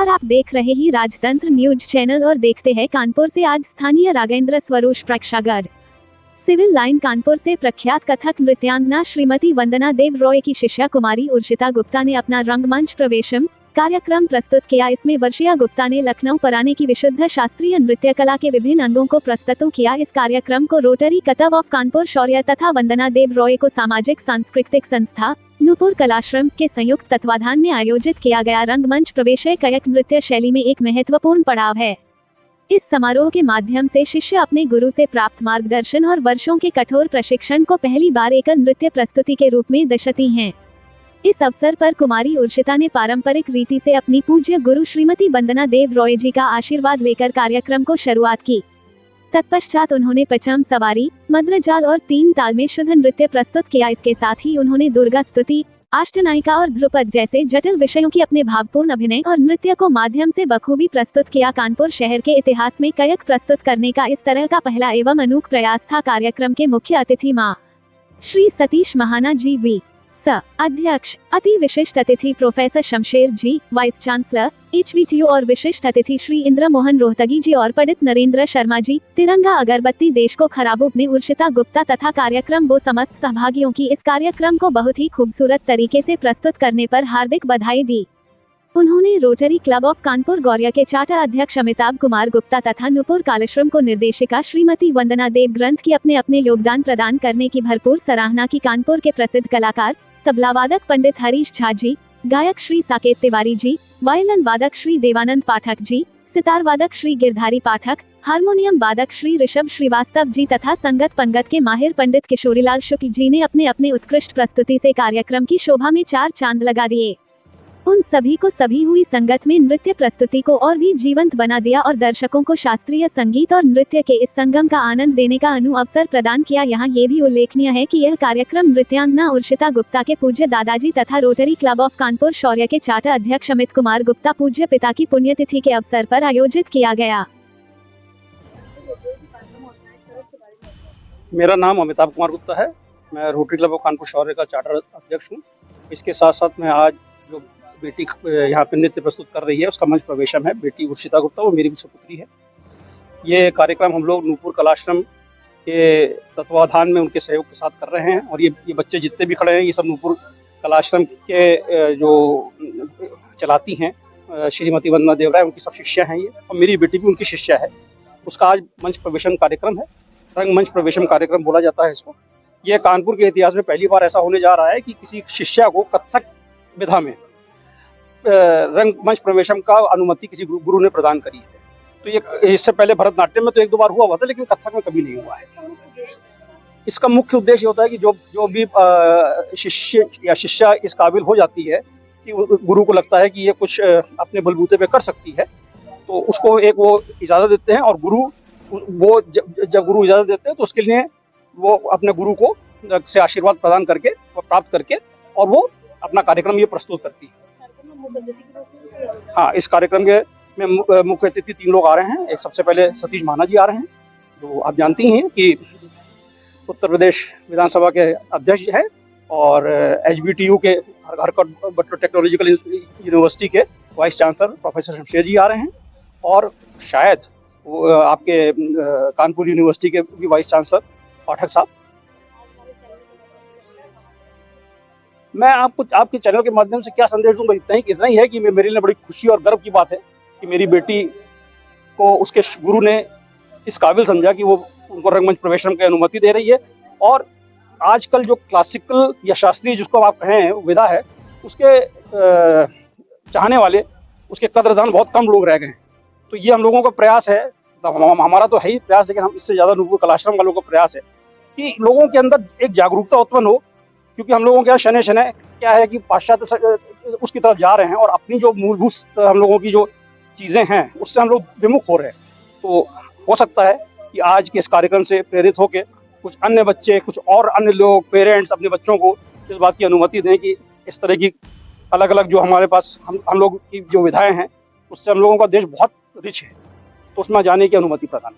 नमस्कार, आप देख रहे ही राजतंत्र न्यूज चैनल और देखते हैं कानपुर से आज स्थानीय राघेंद्र स्वरूप प्रेक्षागृह। सिविल लाइन कानपुर से प्रख्यात कथक नृत्यांगना श्रीमती वंदना देव रॉय की शिष्या कुमारी उर्षिता गुप्ता ने अपना रंगमंच प्रवेशम कार्यक्रम प्रस्तुत किया। इसमें वर्षिया गुप्ता ने लखनऊ पराने की विशुद्ध शास्त्रीय नृत्य कला के विभिन्न अंगों को प्रस्तुत किया। इस कार्यक्रम को रोटरी क्लब ऑफ कानपुर शौर्य तथा वंदना देव रॉय को सामाजिक सांस्कृतिक संस्था नूपुर कलाश्रम के संयुक्त तत्वाधान में आयोजित किया गया। रंगमंच प्रवेश कयक नृत्य शैली में एक महत्वपूर्ण पड़ाव है। इस समारोह के माध्यम से शिष्य अपने गुरु से प्राप्त मार्गदर्शन और वर्षों के कठोर प्रशिक्षण को पहली बार एकल नृत्य प्रस्तुति के रूप में दर्शाती हैं। इस अवसर पर कुमारी उर्षिता ने पारंपरिक रीति से अपनी पूज्य गुरु श्रीमती वंदना देव रॉय जी का आशीर्वाद लेकर कार्यक्रम को शुरुआत की। तत्पश्चात उन्होंने पचम सवारी, मद्रजाल और तीन ताल में शुद्ध नृत्य प्रस्तुत किया। इसके साथ ही उन्होंने दुर्गा स्तुति, अष्टनायिका और ध्रुपद जैसे जटिल विषयों की अपने भावपूर्ण अभिनय और नृत्य को माध्यम से बखूबी प्रस्तुत किया। कानपुर शहर के इतिहास में कयक प्रस्तुत करने का इस तरह का पहला एवं अनूठ प्रयास था। कार्यक्रम के मुख्य अतिथि मां श्री सतीश महाना जी वी अध्यक्ष, अति विशिष्ट अतिथि प्रोफेसर शमशेर जी वाइस चांसलर HVTU और विशिष्ट अतिथि श्री इंद्र मोहन रोहतगी जी और पंडित नरेंद्र शर्मा जी। तिरंगा अगरबत्ती देश को खराबूब ने उर्षिता गुप्ता तथा कार्यक्रम वो समस्त सहभागियों की इस कार्यक्रम को बहुत ही खूबसूरत तरीके से प्रस्तुत करने पर हार्दिक बधाई दी। उन्होंने rotary club of Kanpur Gauriya के चार्टर अध्यक्ष अमिताभ कुमार गुप्ता तथा नूपुर कलाश्रम को निर्देशिका श्रीमती वंदना देव ग्रंथ की अपने अपने योगदान प्रदान करने की भरपूर सराहना की। कानपुर के प्रसिद्ध कलाकार तबलावादक पंडित हरीश झा जी, गायक श्री साकेत तिवारी जी, वायलिन वादक श्री देवानंद पाठक जी, सितार वादक श्री गिरधारी पाठक, हारमोनियम वादक श्री ऋषभ श्रीवास्तव जी तथा संगत पंगत के माहिर पंडित किशोरीलाल शुक्ल जी ने अपने अपने उत्कृष्ट प्रस्तुति से कार्यक्रम की शोभा में चार चांद लगा दिए। उन सभी को सभी हुई संगत में नृत्य प्रस्तुति को और भी जीवंत बना दिया और दर्शकों को शास्त्रीय संगीत और नृत्य के इस संगम का आनंद देने का अवसर प्रदान किया। यहाँ ये भी उल्लेखनीय है कि यह कार्यक्रम नृत्यांगना उर्षिता गुप्ता के पूज्य दादाजी तथा रोटरी क्लब ऑफ कानपुर शौर्य के चार्टर अध्यक्ष अमित कुमार गुप्ता पूज्य पिता की पुण्यतिथि के अवसर पर आयोजित किया गया। मेरा नाम अमिताभ कुमार गुप्ता है। मैं रोटरी क्लब ऑफ कानपुर शौर्य का चार्टर अध्यक्ष हूँ। इसके साथ साथ मैं आज जो बेटी यहाँ पे नृत्य प्रस्तुत कर रही है उसका मंच प्रवेशम है। बेटी उर्षिता गुप्ता, वो मेरी भी सुपुत्री है। ये कार्यक्रम हम लोग नूपुर कलाश्रम के तत्वाधान में उनके सहयोग के साथ कर रहे हैं और ये बच्चे जितने भी खड़े हैं ये सब नूपुर कलाश्रम के जो चलाती हैं श्रीमती वंदना देव राय, उनकी सब शिष्या हैं ये, और मेरी बेटी भी उनकी शिष्या है। उसका आज मंच प्रवेशम कार्यक्रम है। रंगमंच प्रवेशम कार्यक्रम बोला जाता है इसको। ये कानपुर के इतिहास में पहली बार ऐसा होने जा रहा है कि किसी शिष्या को कथक विधा में रंगमंच प्रवेशम का अनुमति किसी गुरु ने प्रदान करी है। तो ये इससे पहले भरतनाट्यम में तो एक दो बार हुआ था, लेकिन कथक में कभी नहीं हुआ है। इसका मुख्य उद्देश्य होता है कि जो भी शिष्य या शिष्या इस काबिल हो जाती है कि गुरु को लगता है कि ये कुछ अपने बलबूते पे कर सकती है, तो उसको एक वो इजाजत देते हैं और गुरु वो जब गुरु इजाजत देते हैं तो उसके लिए वो अपने गुरु को से आशीर्वाद प्रदान करके और प्राप्त करके और वो अपना कार्यक्रम ये प्रस्तुत करती है। हाँ, इस कार्यक्रम के में मुख्य अतिथि तीन लोग आ रहे हैं। एक सबसे पहले सतीश महाना जी आ रहे हैं, जो आप जानती हैं कि उत्तर प्रदेश विधानसभा के अध्यक्ष हैं और HVTU के हरकट बटलर टेक्नोलॉजिकल यूनिवर्सिटी के वाइस चांसलर प्रोफेसर शमशेर जी आ रहे हैं और शायद वो आपके कानपुर यूनिवर्सिटी के भी वाइस चांसलर पाठक साहब। मैं आपके चैनल के माध्यम से क्या संदेश दूंगा, इतना ही है कि मेरे लिए बड़ी खुशी और गर्व की बात है कि मेरी बेटी को उसके गुरु ने इस काबिल समझा कि वो उनको रंगमंच प्रवेशम की अनुमति दे रही है। और आजकल जो क्लासिकल या शास्त्रीय जिसको आप कहें विधा है, उसके चाहने वाले, उसके कदरदान बहुत कम लोग रह गए हैं। तो ये हम लोगों का प्रयास है, हमारा तो है ही प्रयास, लेकिन हम इससे ज़्यादा नूपुर कलाश्रम वालों का प्रयास है कि लोगों के अंदर एक जागरूकता उत्पन्न हो। क्योंकि हम लोगों के शनै शनै क्या है कि पाश्चात्य उसकी तरफ जा रहे हैं और अपनी जो मूलभूत हम लोगों की जो चीज़ें हैं उससे हम लोग विमुख हो रहे हैं। तो हो सकता है कि आज के इस कार्यक्रम से प्रेरित होकर कुछ अन्य बच्चे, कुछ और अन्य लोग, पेरेंट्स अपने बच्चों को इस बात की अनुमति दें कि इस तरह की अलग अलग जो हमारे पास हम लोग की जो विधाएँ हैं उससे हम लोगों का देश बहुत रिच है, तो उसमें जाने की अनुमति प्रदान